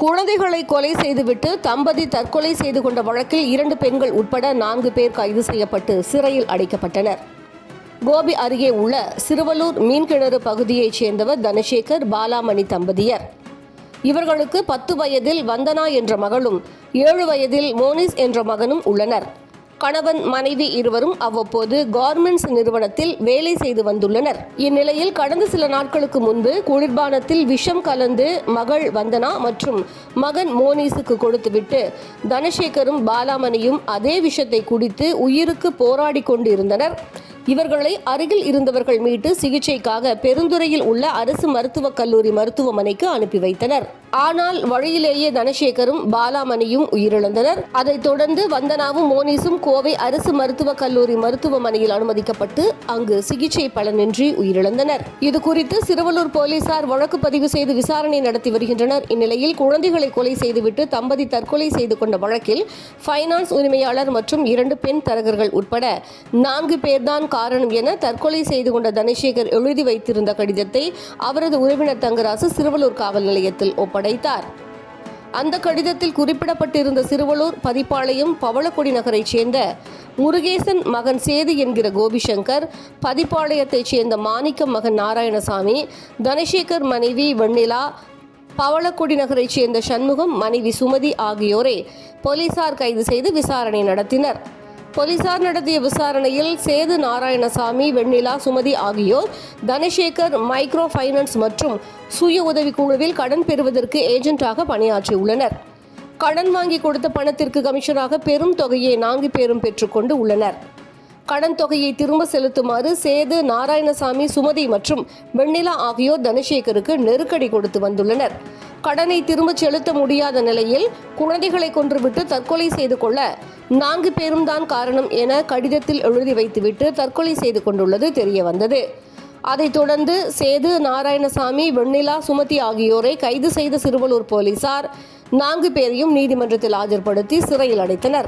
குழந்தைகளை கொலை செய்துவிட்டு தம்பதி தற்கொலை செய்து கொண்ட வழக்கில் 2 பெண்கள் உட்பட 4 பேர் கைது செய்யப்பட்டு சிறையில் அடைக்கப்பட்டனர். கோபி அருகே உள்ள சிறுவலூர் மீன்கிணறு பகுதியைச் சேர்ந்தவர் தனசேகர், பாலாமணி தம்பதியர். இவர்களுக்கு 10 வயதில் வந்தனா என்ற மகளும் 7 வயதில் மோனிஸ் என்ற மகனும் உள்ளனர். கணவன் மனைவி இருவரும் அவ்வப்போது கார்மெண்ட்ஸ் நிறுவனத்தில் வேலை செய்து வந்துள்ளனர். இந்நிலையில் கடந்த சில நாட்களுக்கு முன்பு குளிர்பானத்தில் விஷம் கலந்து மகள் வந்தனா மற்றும் மகன் மோனிஸுக்கு கொடுத்துவிட்டு தனசேகரும் பாலாமணியும் அதே விஷத்தை குடித்து உயிருக்கு போராடி கொண்டிருந்தனர். இவர்களை அருகில் இருந்தவர்கள் மீட்டு சிகிச்சைக்காக பெருந்துறையில் உள்ள அரசு மருத்துவக் கல்லூரி மருத்துவமனைக்கு அனுப்பி வைத்தனர். ஆனால் வழியிலேயே தனசேகரும் பாலாமணியும் உயிரிழந்தனர். அதைத் தொடர்ந்து வந்தனாவும் மோனிஸும் கோவை அரசு மருத்துவக் கல்லூரி மருத்துவமனையில் அனுமதிக்கப்பட்டு அங்கு சிகிச்சை பலனின்றி உயிரிழந்தனர். இதுகுறித்து சிறுவலூர் போலீசார் வழக்கு பதிவு செய்து விசாரணை நடத்தி வருகின்றனர். இந்நிலையில் குழந்தைகளை கொலை செய்துவிட்டு தம்பதி தற்கொலை செய்து கொண்ட வழக்கில் பைனான்ஸ் உரிமையாளர் மற்றும் 2 பெண் தரகர்கள் உட்பட 4 பேர்தான் காரணம் என தற்கொலை செய்து கொண்ட தனசேகர் எழுதி வைத்திருந்த கடிதத்தை அவரது உறவினர் தங்கராசு சிறுவலூர் காவல் நிலையத்தில் ஒப்படைத்தார். அந்த கடிதத்தில் குறிப்பிடப்பட்டிருந்த சிறுவலூர் பதிப்பாளையம் பவளக்கொடி நகரைச் சேர்ந்த முருகேசன் மகன் சேது என்கிற கோபிசங்கர், பதிப்பாளையத்தைச் சேர்ந்த மாணிக்கம் மகன் நாராயணசாமி, தனசேகர் மனைவி வெண்ணிலா, பவளக்கொடி நகரைச் சேர்ந்த சண்முகம் மனைவி சுமதி ஆகியோரை போலீசார் கைது செய்து விசாரணை நடத்தினர். போலீசார் நடத்திய விசாரணையில் சேது நாராயணசாமி, வெண்ணிலா, சுமதி ஆகியோர் தனசேகர் மைக்ரோ பைனான்ஸ் மற்றும் சுய உதவிக்குழுவில் கடன் பெறுவதற்கு ஏஜென்ட்டாக பணியாற்றியுள்ளனர். கடன் வாங்கி கொடுத்த பணத்திற்கு கமிஷனாக பெரும் தொகையை 4 பேரும் பெற்றுக்கொண்டு உள்ளனர். கடன் தொகையை திரும்ப செலுத்துமாறு சேது, நாராயணசாமி, சுமதி மற்றும் வெண்ணிலா ஆகியோர் தனசேகருக்கு நெருக்கடி கொடுத்து வந்துள்ளனர். கடனை திரும்ப செலுத்த முடியாத நிலையில் குழந்தைகளை கொன்றுவிட்டு தற்கொலை செய்து கொள்ள 4 பேரும் தான் காரணம் என கடிதத்தில் எழுதி வைத்துவிட்டு தற்கொலை செய்து கொண்டுள்ளது தெரியவந்தது. அதைத் தொடர்ந்து சேது, நாராயணசாமி, வெண்ணிலா, சுமதி ஆகியோரை கைது செய்த சிறுவலூர் போலீசார் 4 பேரையும் நீதிமன்றத்தில் ஆஜர்படுத்தி சிறையில் அடைத்தனர்.